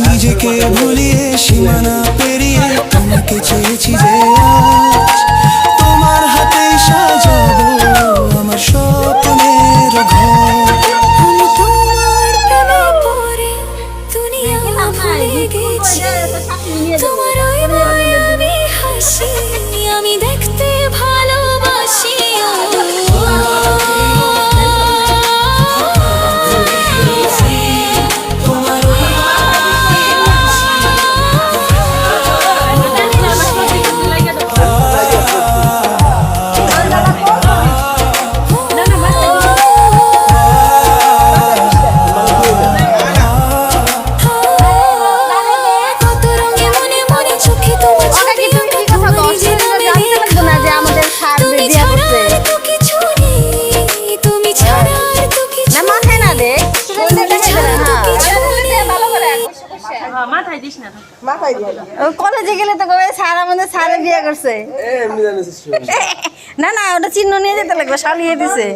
নিজেকে ভুলিয়ে সীমানা পেরিয়ে তোমাকে চেয়েছি যে আজ তোমার হাতেই সাজাবো আমার স্বপ্নের ঘর। আমি তোমার প্রেমে পড়ে দুনিয়া ভুলে গেছি, তোমার ওই মায়াবী হাসি আমি দেখতে ভালোবাসি। কলেজে গেলে তো স্যার আমাদের স্যারে বিয়ে করছে। না না ওটা চিহ্ন নিয়ে যেতে লাগবে, শালিয়ে দিছে।